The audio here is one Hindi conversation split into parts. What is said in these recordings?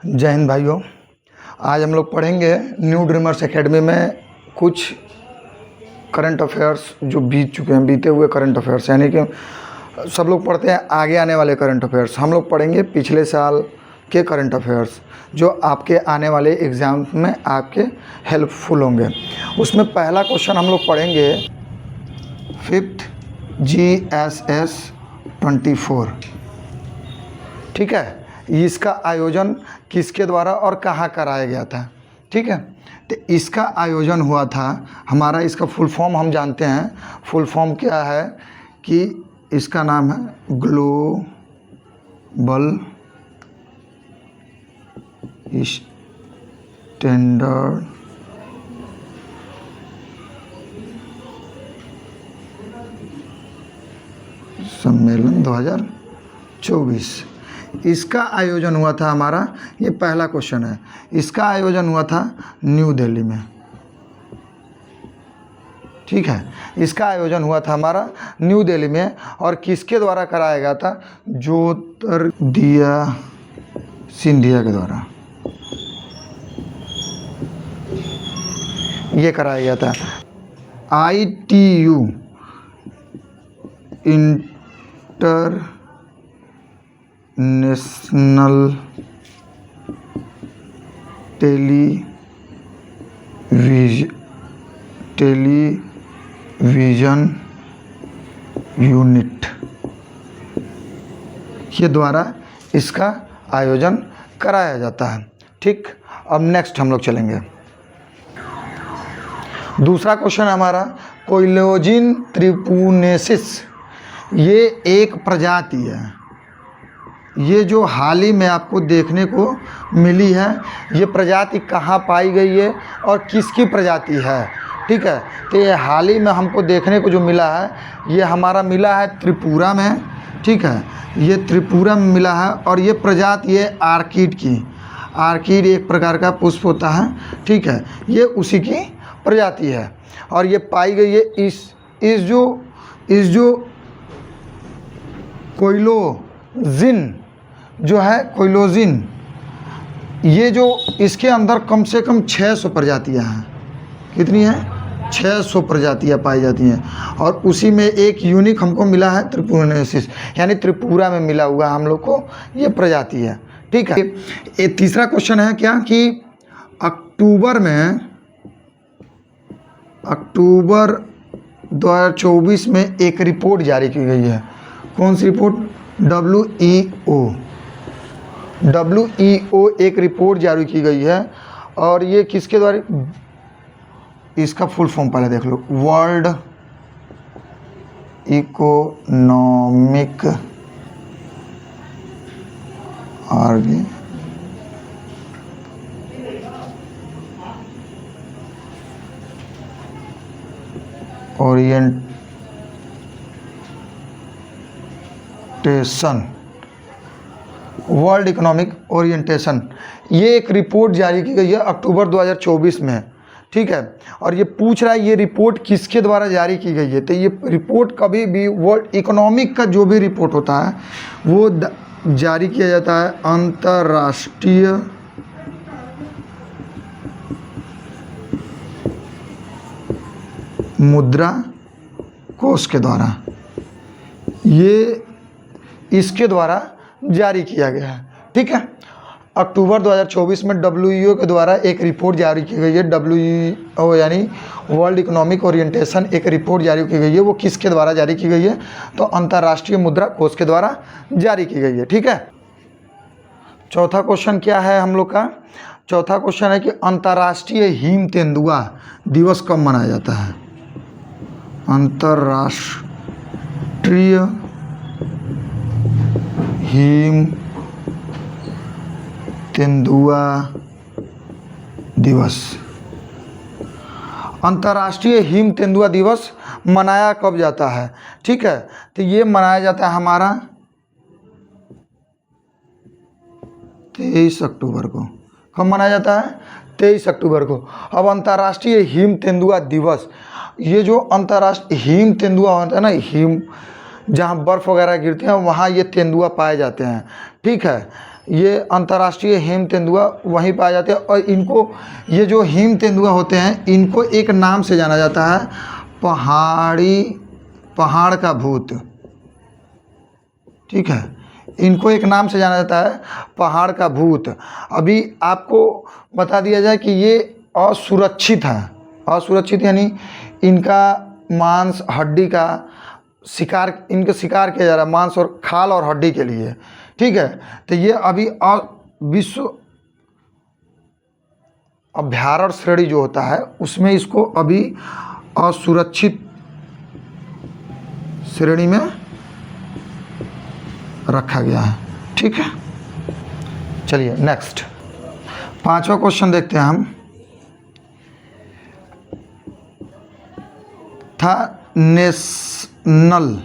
जय हिंद भाइयों। आज हम लोग पढ़ेंगे न्यू ड्रीमर्स एकेडमी में कुछ करंट अफेयर्स जो बीत चुके हैं, बीते हुए करंट अफेयर्स, यानी कि सब लोग पढ़ते हैं आगे आने वाले करंट अफेयर्स। हम लोग पढ़ेंगे पिछले साल के करंट अफेयर्स जो आपके आने वाले एग्ज़ाम में आपके हेल्पफुल होंगे। उसमें पहला क्वेश्चन हम लोग पढ़ेंगे 5th GSS 24। ठीक है, इसका आयोजन किसके द्वारा और कहाँ कराया गया था? ठीक है, तो इसका आयोजन हुआ था हमारा, इसका फुल फॉर्म हम जानते हैं। फुल फॉर्म क्या है कि इसका नाम है ग्लोबल स्टैंडर्ड सम्मेलन 2024। इसका आयोजन हुआ था हमारा, ये पहला क्वेश्चन है, इसका आयोजन हुआ था न्यू दिल्ली में। ठीक है, इसका आयोजन हुआ था हमारा न्यू दिल्ली में और किसके द्वारा कराया गया था? ज्योतिर्दिया सिंधिया के द्वारा ये कराया गया था। ITU इंटरनेशनल टेलीविज़न यूनिट के द्वारा इसका आयोजन कराया जाता है। ठीक, अब नेक्स्ट हम लोग चलेंगे। दूसरा क्वेश्चन हमारा कोइलोजिन ट्रिपुनेसिस, ये एक प्रजाति है। ये जो हाल ही में आपको देखने को मिली है, ये प्रजाति कहाँ पाई गई है और किसकी प्रजाति है? ठीक है, तो ये हाल ही में हमको देखने को जो मिला है, ये हमारा मिला है त्रिपुरा में। ठीक है, ये त्रिपुरा में मिला है और ये प्रजाति है आर्किड की। आर्किड एक प्रकार का पुष्प होता है। ठीक है, ये उसी की प्रजाति है और ये पाई गई है इस जो कोइलोजिन जो है, कोइलोजिन, ये जो इसके अंदर कम से कम 600 प्रजातियां हैं। कितनी हैं? 600 प्रजातियां पाई जाती हैं और उसी में एक यूनिक हमको मिला है ट्रिपुनेसिस, यानी त्रिपुरा में मिला हुआ हम लोग को ये प्रजाति है। ठीक है, ये तीसरा क्वेश्चन है क्या कि अक्टूबर 2024 में एक रिपोर्ट जारी की गई है। कौन सी रिपोर्ट? WEO एक रिपोर्ट जारी की गई है और ये किसके द्वारा? इसका फुल फॉर्म पहले देख लो, world economic world economic orientation, ये एक रिपोर्ट जारी की गई है अक्टूबर 2024 में। ठीक है, और ये पूछ रहा है ये रिपोर्ट किसके द्वारा जारी की गई है? तो ये रिपोर्ट कभी भी वर्ल्ड इकोनॉमिक का जो भी रिपोर्ट होता है वो जारी किया जाता है अंतर्राष्ट्रीय मुद्रा कोष के द्वारा। ये इसके द्वारा जारी किया गया है। ठीक है, अक्टूबर 2024 में WEO के द्वारा एक रिपोर्ट जारी की गई है। WEO यानी वर्ल्ड इकोनॉमिक ओरिएंटेशन एक रिपोर्ट जारी की गई है। वो किसके द्वारा जारी की गई है? तो अंतर्राष्ट्रीय मुद्रा कोष के द्वारा जारी की गई है। ठीक है, चौथा क्वेश्चन क्या है हम लोग का? चौथा क्वेश्चन है कि अंतर्राष्ट्रीय हिम तेंदुआ दिवस कब मनाया जाता है? अंतर्राष्ट्रीय हिम तेंदुआ दिवस। अंतर्राष्ट्रीय हिम तेंदुआ दिवस मनाया कब जाता है? ठीक है, तो ये मनाया जाता है हमारा 23 अक्टूबर को। कब मनाया जाता है? 23 अक्टूबर को। अब अंतर्राष्ट्रीय हिम तेंदुआ दिवस, ये जो अंतर्राष्ट्रीय हिम तेंदुआ होता है ना, हिम जहाँ बर्फ़ वगैरह गिरते हैं वहाँ ये तेंदुआ पाए जाते हैं। ठीक है, ये अंतर्राष्ट्रीय हेम तेंदुआ वहीं पाए जाते हैं। और इनको, ये जो हेम तेंदुआ होते हैं, इनको एक नाम से जाना जाता है, पहाड़ का भूत। ठीक है, इनको एक नाम से जाना जाता है, पहाड़ का भूत। अभी आपको बता दिया जाए कि ये असुरक्षित है। असुरक्षित यानी इनका मांस, हड्डी का शिकार, इनका शिकार किया जा रहा है मांस और खाल और हड्डी के लिए। ठीक है, तो ये अभी विश्व अभयारण्य श्रेणी जो होता है उसमें इसको अभी असुरक्षित श्रेणी में रखा गया है। ठीक है, चलिए नेक्स्ट 5वां क्वेश्चन देखते हैं हम। था नेशनल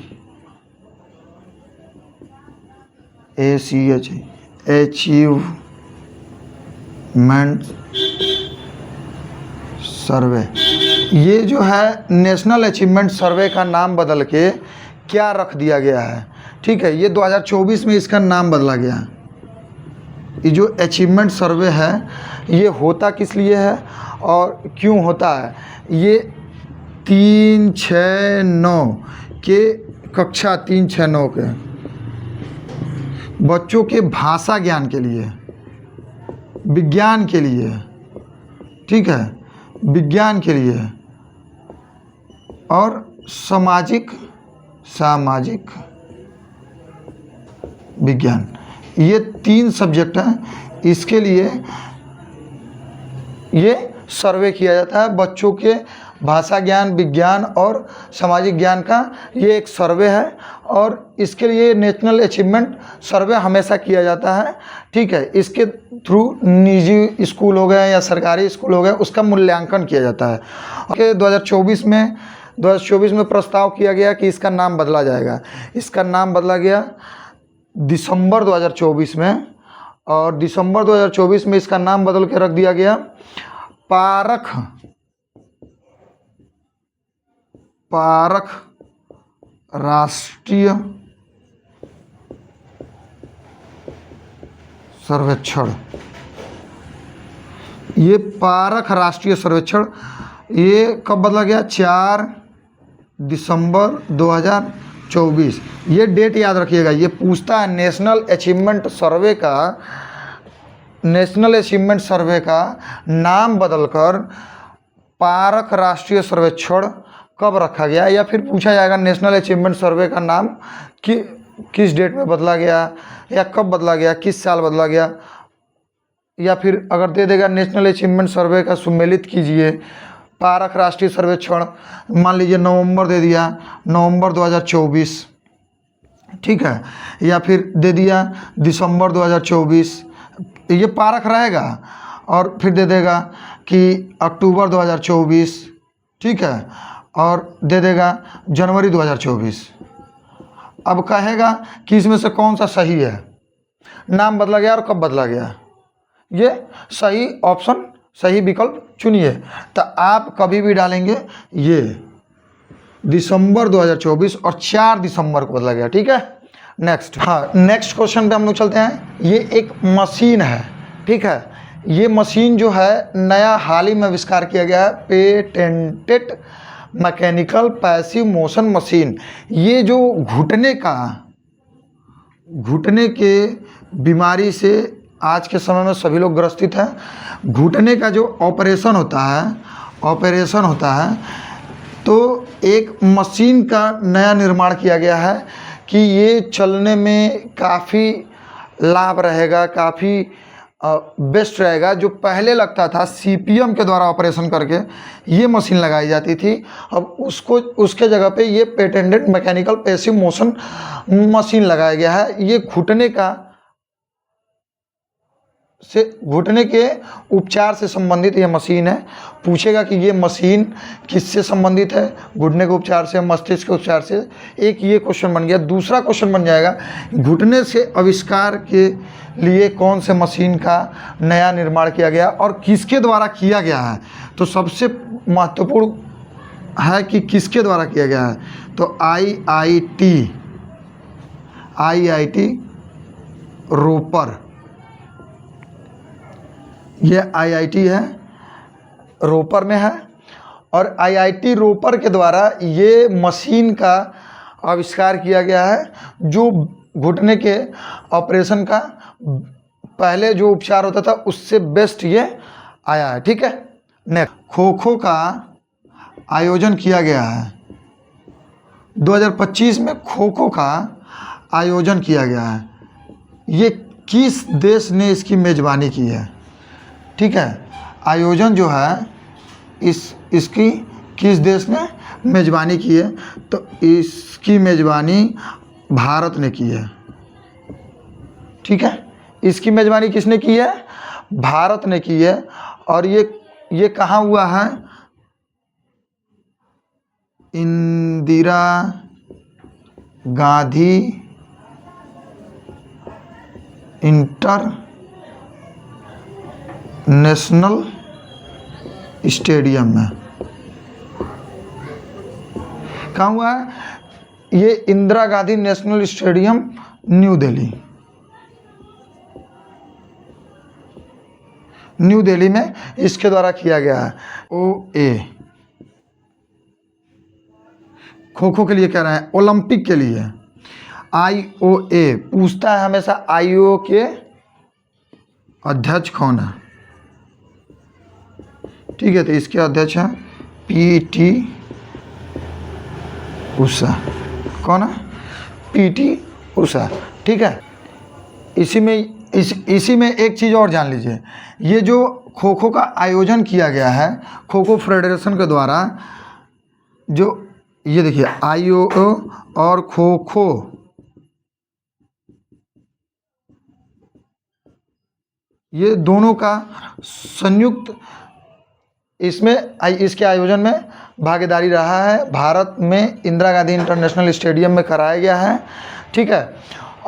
ACH अचीवमेंट सर्वे। ये जो है नेशनल अचीवमेंट सर्वे का नाम बदल के क्या रख दिया गया है। ठीक है, ये 2024 में इसका नाम बदला गया। ये जो अचीवमेंट सर्वे है ये होता किस लिए है और क्यों होता है। ये 3, 6, 9 के कक्षा 3, 6, 9 के बच्चों के भाषा ज्ञान के लिए, विज्ञान के लिए, ठीक है, विज्ञान के लिए और सामाजिक विज्ञान, ये 3 सब्जेक्ट हैं। इसके लिए ये सर्वे किया जाता है। बच्चों के भाषा ज्ञान, विज्ञान और सामाजिक ज्ञान का ये एक सर्वे है और इसके लिए नेशनल अचीवमेंट सर्वे हमेशा किया जाता है। ठीक है, इसके थ्रू निजी स्कूल हो गए या सरकारी स्कूल हो गए, उसका मूल्यांकन किया जाता है। और 2024 में प्रस्ताव किया गया कि इसका नाम बदला जाएगा। इसका नाम बदला गया दिसंबर 2024 में, और दिसंबर 2024 में इसका नाम बदल के रख दिया गया पारख राष्ट्रीय सर्वेक्षण। ये पारख राष्ट्रीय सर्वेक्षण ये कब बदला गया? 4 दिसंबर 2024। ये डेट याद रखिएगा, ये पूछता है नेशनल अचीवमेंट सर्वे का नाम बदलकर पारख राष्ट्रीय सर्वेक्षण कब रखा गया, या फिर पूछा जाएगा नेशनल अचीवमेंट सर्वे का नाम किस डेट में बदला गया या कब बदला गया, किस साल बदला गया। या फिर अगर दे देगा नेशनल अचीवमेंट सर्वे का सुमेलित कीजिए पारख राष्ट्रीय सर्वेक्षण, मान लीजिए नवंबर दे दिया, नवंबर 2024, ठीक है, या फिर दे दिया दिसंबर 2024, ये पारख रहेगा। और फिर दे देगा कि अक्टूबर 2024, ठीक है, और दे देगा जनवरी 2024। अब कहेगा कि इसमें से कौन सा सही है, नाम बदला गया और कब बदला गया, ये सही ऑप्शन, सही विकल्प चुनिए। तो आप कभी भी डालेंगे ये दिसंबर 2024 और 4 दिसंबर को बदला गया। ठीक है, नेक्स्ट। हाँ, नेक्स्ट क्वेश्चन पे हम लोग चलते हैं। ये एक मशीन है, ठीक है, ये मशीन जो है नया हाल ही में आविष्कार किया गया है, patented mechanical passive motion machine. ये जो घुटने के बीमारी से आज के समय में सभी लोग ग्रसित हैं। घुटने का जो ऑपरेशन होता है तो एक मशीन का नया निर्माण किया गया है कि ये चलने में काफ़ी लाभ रहेगा, काफ़ी बेस्ट रहेगा। जो पहले लगता था CPM के द्वारा ऑपरेशन करके ये मशीन लगाई जाती थी, अब उसके जगह पे ये patented mechanical passive motion machine लगाया गया है। ये घुटने के उपचार से संबंधित ये मशीन है। पूछेगा कि ये मशीन किससे संबंधित है, घुटने के उपचार से, मस्तिष्क के उपचार से। एक ये क्वेश्चन बन गया। दूसरा क्वेश्चन बन जाएगा घुटने से आविष्कार के लिए कौन से मशीन का नया निर्माण किया गया और किसके द्वारा किया गया है। तो सबसे महत्वपूर्ण है कि किसके द्वारा किया गया है, तो IIT रोपर, ये आईआईटी है, रोपर में है, और आईआईटी रोपर के द्वारा ये मशीन का आविष्कार किया गया है जो घुटने के ऑपरेशन का पहले जो उपचार होता था उससे बेस्ट ये आया है। ठीक है, नेक्स्ट, खो खो का आयोजन किया गया है 2025 में, खो खो का आयोजन किया गया है। ये किस देश ने इसकी मेज़बानी की है? ठीक है, आयोजन जो है इसकी किस देश ने मेज़बानी की है? तो इसकी मेज़बानी भारत ने की है। ठीक है, इसकी मेज़बानी किसने की है? भारत ने की है। और ये कहाँ हुआ है? इंदिरा गांधी इंटरनेशनल स्टेडियम में। कहाँ हुआ है? ये Indira Gandhi national stadium, new Delhi. New Delhi में इसके द्वारा किया गया है। OA खो खो के लिए कह रहे हैं, ओलंपिक के लिए। IOA पूछता है हमेशा IO के अध्यक्ष कौन है? ठीक है, तो इसके अध्यक्ष हैं PT उषा। कौन है? PT उषा। ठीक है, इसी में एक चीज़ और जान लीजिए, ये जो खो खो का आयोजन किया गया है खो खो फेडरेशन के द्वारा, जो ये देखिए IOA और खो खो, ये दोनों का संयुक्त इसके आयोजन में भागीदारी रहा है। भारत में इंदिरा गांधी इंटरनेशनल स्टेडियम में कराया गया है। ठीक है,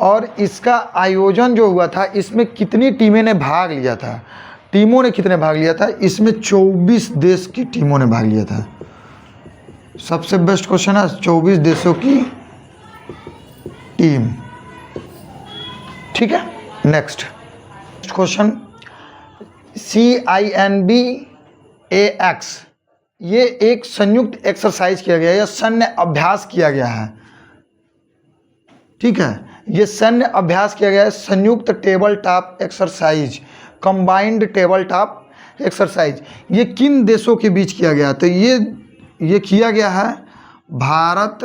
और इसका आयोजन जो हुआ था इसमें कितनी टीमें ने भाग लिया था? टीमों ने कितने भाग लिया था? इसमें 24 देश की टीमों ने भाग लिया था। सबसे बेस्ट क्वेश्चन है, 24 देशों की टीम। ठीक है, नेक्स्ट क्वेश्चन, CINBAX ये एक संयुक्त एक्सरसाइज किया गया है या सैन्य अभ्यास किया गया है। ठीक है, ये सैन्य अभ्यास किया गया है, संयुक्त table top exercise, combined table top exercise. ये किन देशों के बीच किया गया? तो ये किया गया है भारत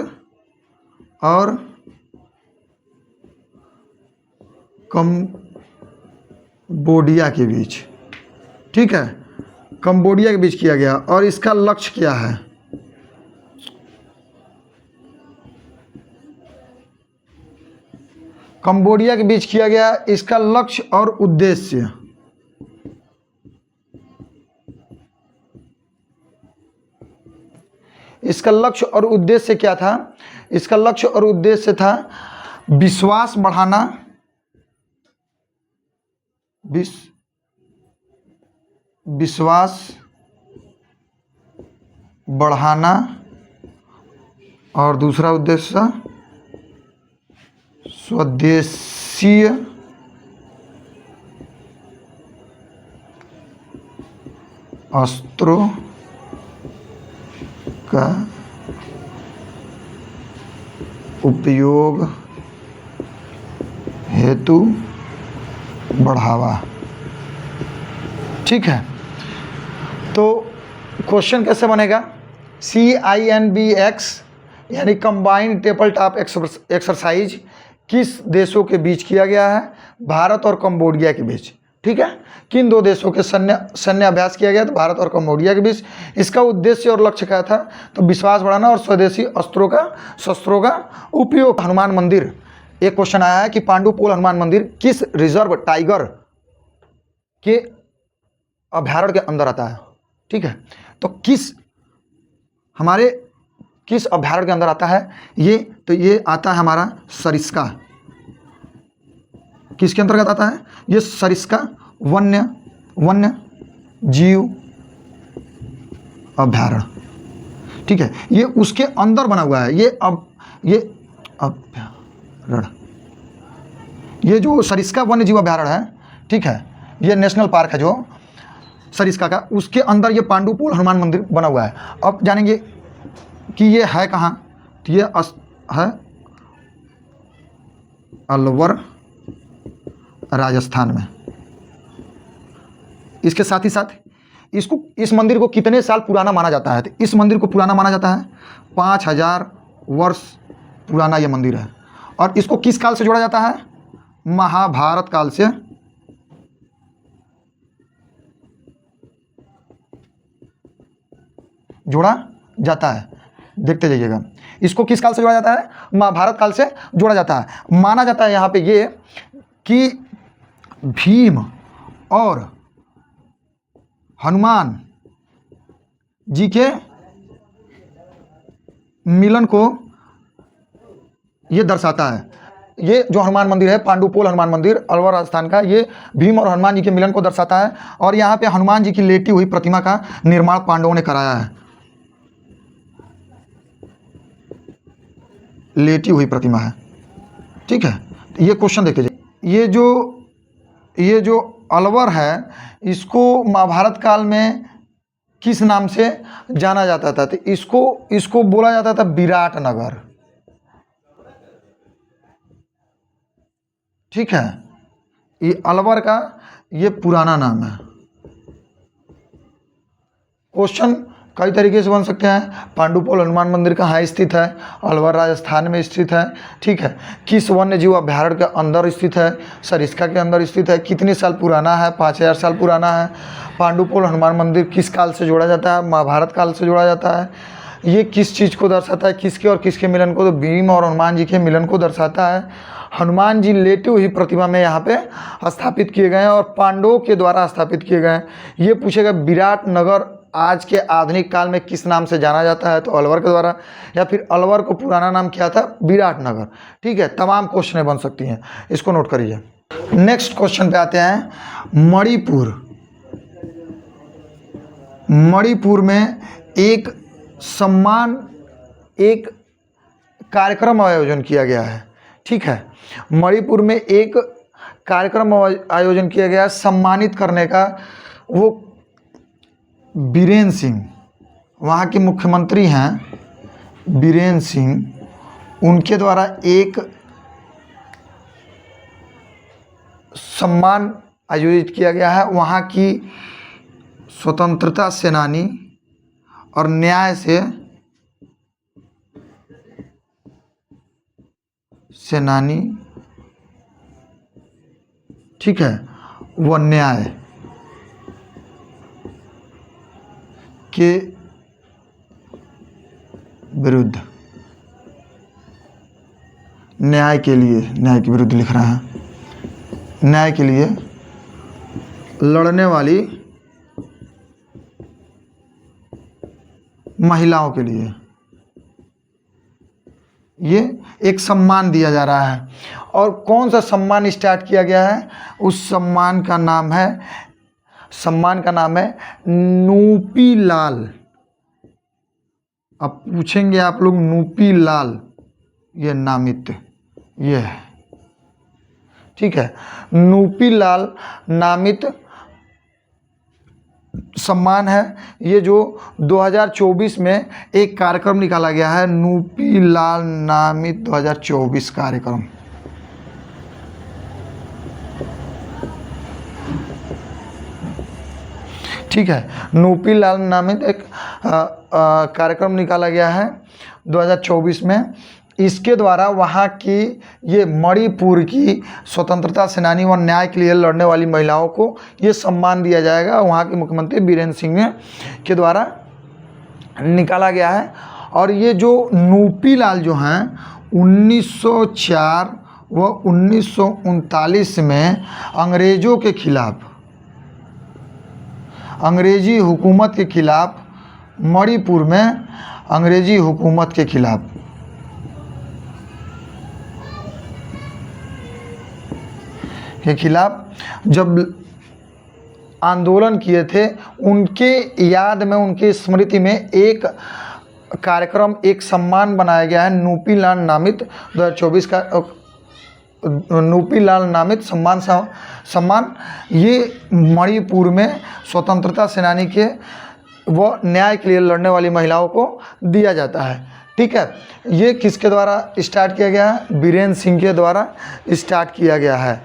और कंबोडिया के बीच। ठीक है, कंबोडिया के बीच किया गया। और इसका लक्ष्य क्या है? कंबोडिया के बीच किया गया। इसका लक्ष्य और उद्देश्य, इसका लक्ष्य और उद्देश्य क्या था? इसका लक्ष्य और उद्देश्य था विश्वास बढ़ाना, विश्वास बढ़ाना, और दूसरा उद्देश्य स्वदेशीय अस्त्रों का उपयोग हेतु बढ़ावा। ठीक है, तो क्वेश्चन कैसे बनेगा? CINBAX यानी कंबाइंड टेबल टॉप एक्सरसाइज किस देशों के बीच किया गया है? भारत और कंबोडिया के बीच। ठीक है, किन दो देशों के सैन्य अभ्यास किया गया? तो भारत और कंबोडिया के बीच। इसका उद्देश्य और लक्ष्य क्या था? तो विश्वास बढ़ाना और स्वदेशी शस्त्रों का उपयोग। हनुमान मंदिर, एक क्वेश्चन आया है कि पांडुपोल हनुमान मंदिर किस रिजर्व टाइगर के अभयारण्य के अंदर आता है? ठीक है, तो किस अभयारण्य के अंदर आता है? ये आता है हमारा सरिस्का। किसके अंतर्गत आता है? ये सरिस्का वन्य जीव अभयारण्य। ठीक है, ये उसके अंदर बना हुआ है। ये अभयारण्य, ये जो सरिस्का वन्य जीव अभयारण्य है, ठीक है, ये नेशनल पार्क है जो सरिस्का का, उसके अंदर ये पांडुपोल हनुमान मंदिर बना हुआ है। अब जानेंगे कि ये है कहाँ, तो ये है अलवर राजस्थान में। इसके साथ ही साथ इस मंदिर को कितने साल पुराना माना जाता है, तो इस मंदिर को पुराना माना जाता है 5000 वर्ष पुराना ये मंदिर है। और इसको किस काल से जोड़ा जाता है, महाभारत काल से जोड़ा जाता है। देखते जाइएगा, इसको किस काल से जोड़ा जाता है, महाभारत काल से जोड़ा जाता है। माना जाता है यहाँ पे ये कि भीम और हनुमान जी के मिलन को ये दर्शाता है। ये जो हनुमान मंदिर है, पांडुपोल हनुमान मंदिर अलवर राजस्थान का, ये भीम और हनुमान जी के मिलन को दर्शाता है। और यहाँ पे हनुमान जी की लेटी हुई प्रतिमा का निर्माण पांडवों ने कराया है। लेटी हुई प्रतिमा है, ठीक है। ये क्वेश्चन देखते जाइए, ये जो अलवर है, इसको महाभारत काल में किस नाम से जाना जाता था, तो इसको बोला जाता था विराट नगर, ठीक है। ये अलवर का ये पुराना नाम है। क्वेश्चन कई तरीके से बन सकते हैं। पांडुपोल हनुमान मंदिर कहाँ स्थित है, अलवर राजस्थान में स्थित है, ठीक है। किस वन्य जीव अभ्यारण्य के अंदर स्थित है, सरिस्का के अंदर स्थित है, कितने साल पुराना है, 5000 साल पुराना है। पांडुपोल हनुमान मंदिर किस काल से जोड़ा जाता है, महाभारत काल से जोड़ा जाता है। ये किस चीज़ को दर्शाता है, किसके और किसके मिलन को, तो भीम और हनुमान जी के मिलन को दर्शाता है। हनुमान जी लेटे हुई प्रतिमा में यहाँ पे स्थापित किए गए हैं और पांडवों के द्वारा स्थापित किए गए हैं। ये पूछेगा विराट नगर आज के आधुनिक काल में किस नाम से जाना जाता है, तो अलवर के द्वारा, या फिर अलवर को पुराना नाम क्या था, विराट नगर, ठीक है। तमाम क्वेश्चनें बन सकती हैं, इसको नोट करिए। नेक्स्ट क्वेश्चन पे आते हैं। मणिपुर में एक कार्यक्रम आयोजन किया गया है, ठीक है। मणिपुर में एक कार्यक्रम आयोजन किया गया सम्मानित करने का। वो बीरेन सिंह वहाँ के मुख्यमंत्री हैं, बीरेन सिंह, उनके द्वारा एक सम्मान आयोजित किया गया है। वहाँ की स्वतंत्रता सेनानी और न्याय से सेनानी, ठीक है, वह न्याय के विरुद्ध, न्याय के विरुद्ध लिख रहा है, न्याय के लिए लड़ने वाली महिलाओं के लिए ये एक सम्मान दिया जा रहा है। और कौन सा सम्मान स्टार्ट किया गया है, उस सम्मान का नाम है नूपी लाल। अब पूछेंगे आप लोग, नूपी लाल ये नामित ये है, ठीक है। नूपी लाल नामित सम्मान है। ये जो 2024 में एक कार्यक्रम निकाला गया है, नूपी लाल नामित 2024 कार्यक्रम। ठीक है, नूपी लाल नामित एक कार्यक्रम निकाला गया है 2024 में। इसके द्वारा वहाँ की ये मणिपुर की स्वतंत्रता सेनानी और न्याय के लिए लड़ने वाली महिलाओं को ये सम्मान दिया जाएगा। वहाँ के मुख्यमंत्री बीरेन सिंह के द्वारा निकाला गया है। और ये जो नूपी लाल जो हैं 1904 व 1939 में अंग्रेज़ों के खिलाफ, अंग्रेज़ी हुकूमत के खिलाफ, मणिपुर में अंग्रेज़ी हुकूमत के खिलाफ जब आंदोलन किए थे, उनके याद में, उनकी स्मृति में एक कार्यक्रम, एक सम्मान बनाया गया है नूपी लाल नामित 2024 का नूपी लाल नामित सम्मान ये मणिपुर में स्वतंत्रता सेनानी के व न्याय के लिए लड़ने वाली महिलाओं को दिया जाता है। ठीक है, ये किसके द्वारा स्टार्ट किया गया है? बीरेन सिंह के द्वारा स्टार्ट किया गया है।